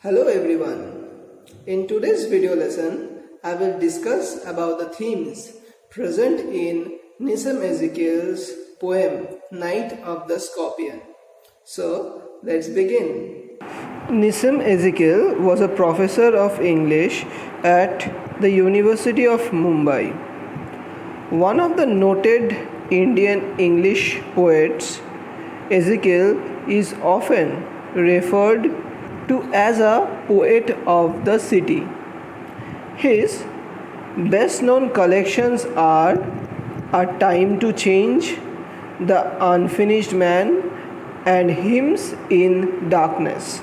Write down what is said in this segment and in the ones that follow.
Hello everyone. In today's video lesson, I will discuss about the themes present in Nissim Ezekiel's poem Night of the Scorpion. So, let's begin. Nissim Ezekiel was a professor of English at the University of Mumbai. One of the noted Indian English poets, Ezekiel is often referred to as a poet of the city. His best known collections are A Time to Change, The Unfinished Man, and Hymns in Darkness.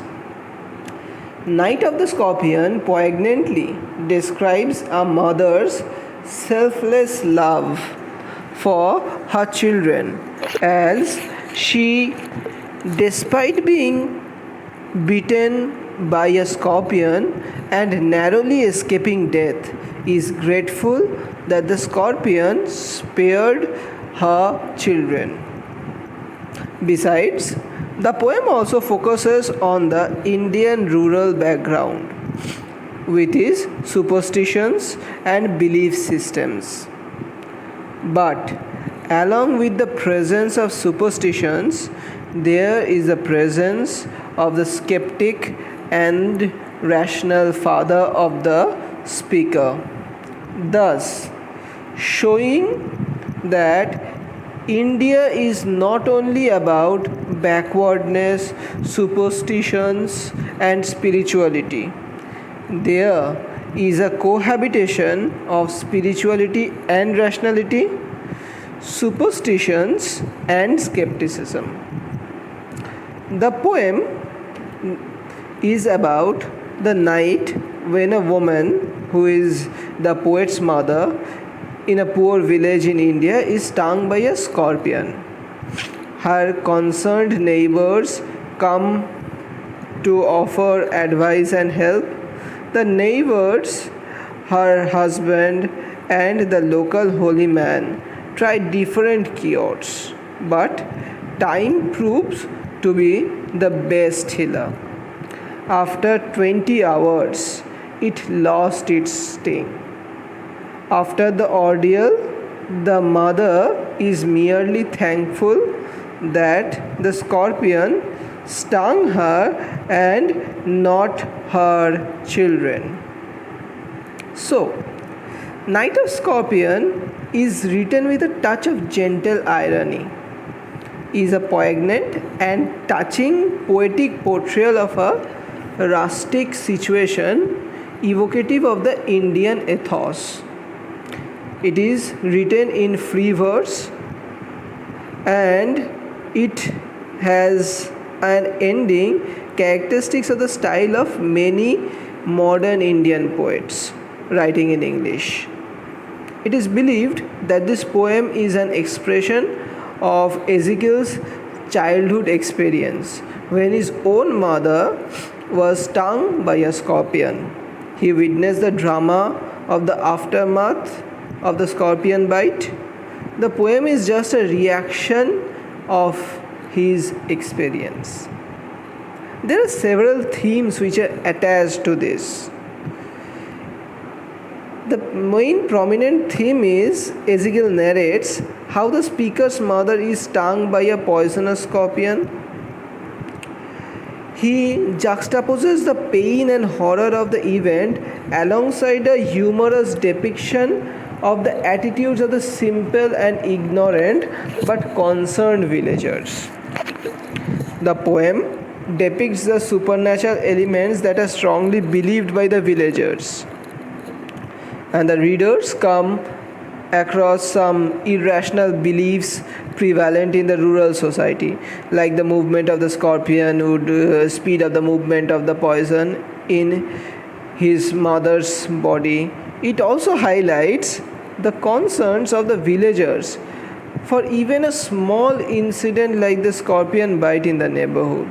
Night of the Scorpion poignantly describes a mother's selfless love for her children as she, despite being bitten by a scorpion and narrowly escaping death, is grateful that the scorpion spared her children. Besides, the poem also focuses on the Indian rural background with its superstitions and belief systems. But along with the presence of superstitions, there is a presence of the skeptic and rational father of the speaker, thus showing that India is not only about backwardness, superstitions, and spirituality. There is a cohabitation of spirituality and rationality, superstitions, and skepticism. The poem is about the night when a woman, who is the poet's mother, in a poor village in India is stung by a scorpion. Her concerned neighbors come to offer advice and help. The neighbors, her husband, and the local holy man try different cures, but time proves to be the best healer. After 20 hours, it lost its sting. After the ordeal, the mother is merely thankful that the scorpion stung her and not her children. So, Night of Scorpion is written with a touch of gentle irony, is a poignant and touching poetic portrayal of a rustic situation evocative of the Indian ethos. It is written in free verse and it has an ending characteristics of the style of many modern Indian poets writing in English. It is believed that this poem is an expression of Ezekiel's childhood experience when his own mother was stung by a scorpion. He witnessed the drama of the aftermath of the scorpion bite. The poem is just a reaction of his experience. There are several themes which are attached to this. The main prominent theme is Ezekiel narrates how the speaker's mother is stung by a poisonous scorpion. He juxtaposes the pain and horror of the event alongside a humorous depiction of the attitudes of the simple and ignorant but concerned villagers. The poem depicts the supernatural elements that are strongly believed by the villagers, and the readers come across some irrational beliefs prevalent in the rural society, like the movement of the scorpion would speed up the movement of the poison in his mother's body. It also highlights the concerns of the villagers for even a small incident like the scorpion bite in the neighborhood.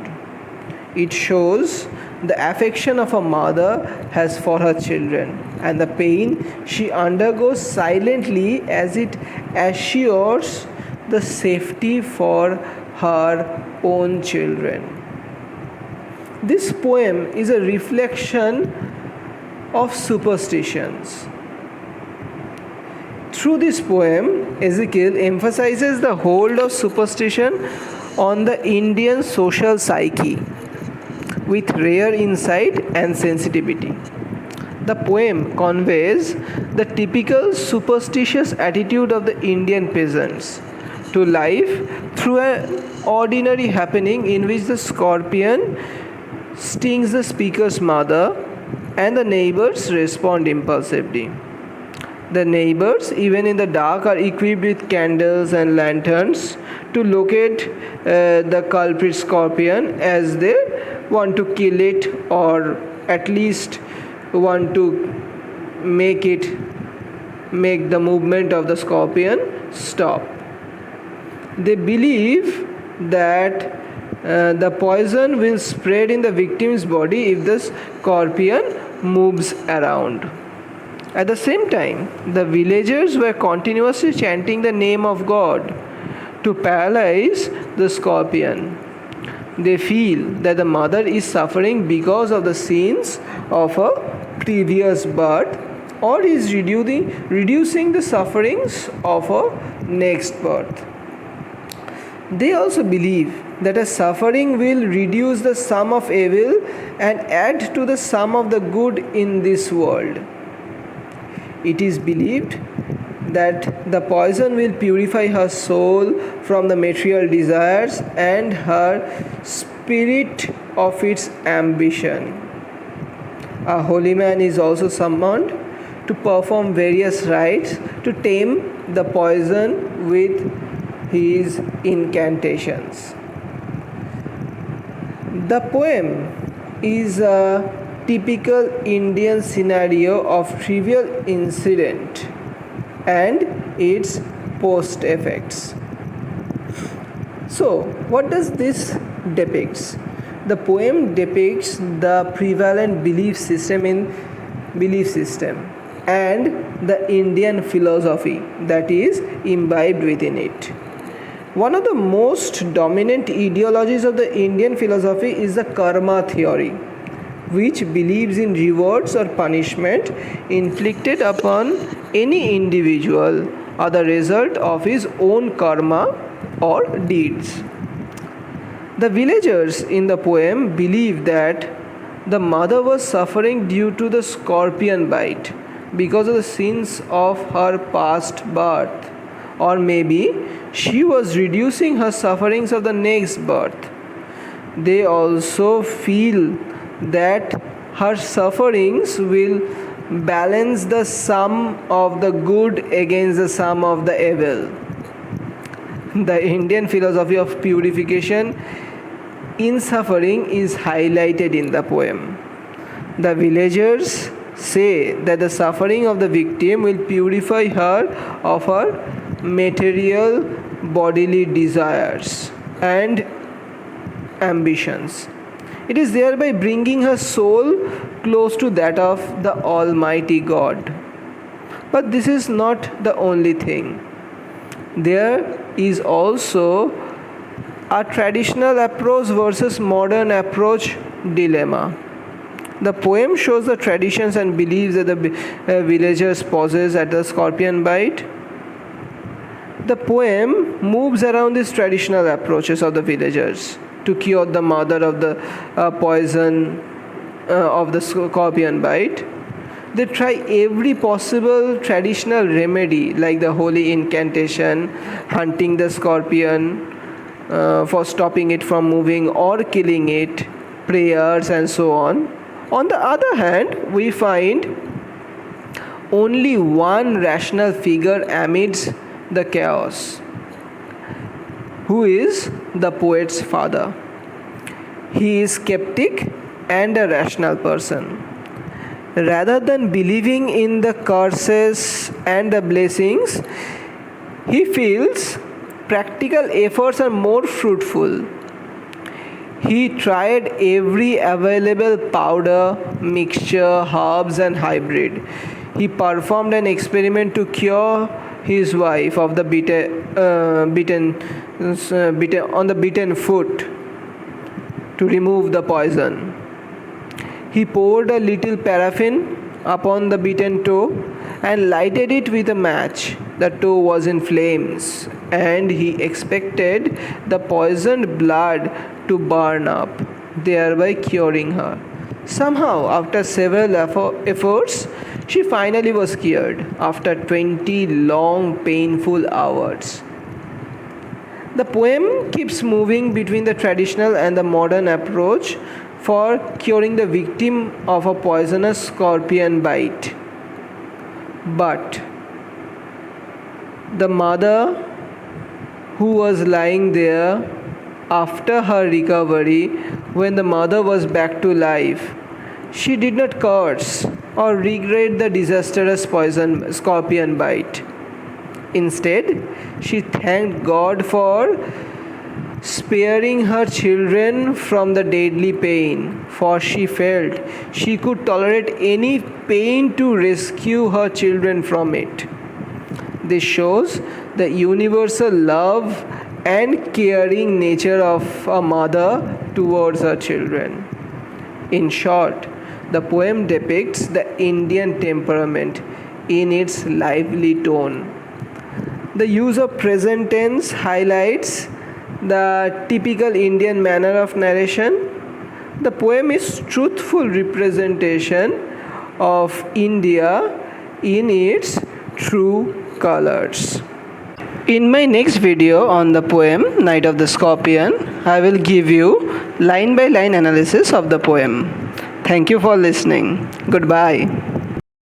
It shows the affection of a mother has for her children and the pain she undergoes silently as it assures the safety for her own children. This poem is a reflection of superstitions. Through this poem, Ezekiel emphasizes the hold of superstition on the Indian social psyche with rare insight and sensitivity. The poem conveys the typical superstitious attitude of the Indian peasants to life through an ordinary happening in which the scorpion stings the speaker's mother and the neighbors respond impulsively. The neighbors, even in the dark, are equipped with candles and lanterns to locate the culprit scorpion as they want to kill it, or at least want to make the movement of the scorpion stop. They believe that the poison will spread in the victim's body if the scorpion moves around. At the same time, the villagers were continuously chanting the name of God to paralyze the scorpion. They feel that the mother is suffering because of the sins of her previous birth, or is reducing the sufferings of her next birth. They also believe that a suffering will reduce the sum of evil and add to the sum of the good in this world. It is believed that the poison will purify her soul from the material desires and her spirit of its ambition. A holy man is also summoned to perform various rites to tame the poison with his incantations. The poem is a typical Indian scenario of trivial incident and its post effects. So, what does this depicts? The poem depicts the prevalent belief system and the Indian philosophy that is imbibed within it. One of the most dominant ideologies of the Indian philosophy is the karma theory, which believes in rewards or punishment inflicted upon any individual are the result of his own karma or deeds. The villagers in the poem believe that the mother was suffering due to the scorpion bite because of the sins of her past birth, or maybe she was reducing her sufferings of the next birth. They also feel that her sufferings will balance the sum of the good against the sum of the evil. The Indian philosophy of purification in suffering is highlighted in the poem. The villagers say that the suffering of the victim will purify her of her material bodily desires and ambitions. It is thereby bringing her soul close to that of the Almighty God. But this is not the only thing. There is also a traditional approach versus modern approach dilemma. The poem shows the traditions and beliefs that the villagers possess at the scorpion bite. The poem moves around these traditional approaches of the villagers to cure the mother of the poison of the scorpion bite. They try every possible traditional remedy like the holy incantation, hunting the scorpion for stopping it from moving or killing it, prayers and so on. On the other hand, we find only one rational figure amidst the chaos, who is the poet's father. He is skeptic and a rational person. Rather than believing in the curses and the blessings, he feels practical efforts are more fruitful. He tried every available powder, mixture, herbs and hybrid. He performed an experiment to cure his wife of the beaten foot, to remove the poison. He poured a little paraffin upon the beaten toe and lighted it with a match. The toe was in flames, and he expected the poisoned blood to burn up, thereby curing her. Somehow, after several efforts, she finally was cured after 20 long, painful hours. The poem keeps moving between the traditional and the modern approach for curing the victim of a poisonous scorpion bite. But the mother who was lying there after her recovery, when the mother was back to life, she did not curse or regret the disastrous scorpion bite. Instead, she thanked God for sparing her children from the deadly pain, for she felt she could tolerate any pain to rescue her children from it. This shows the universal love and caring nature of a mother towards her children. In short, the poem depicts the Indian temperament in its lively tone. The use of present tense highlights the typical Indian manner of narration. The poem is truthful representation of India in its true colors. In my next video on the poem Night of the Scorpion, I will give you line by line analysis of the poem. Thank you for listening. Goodbye.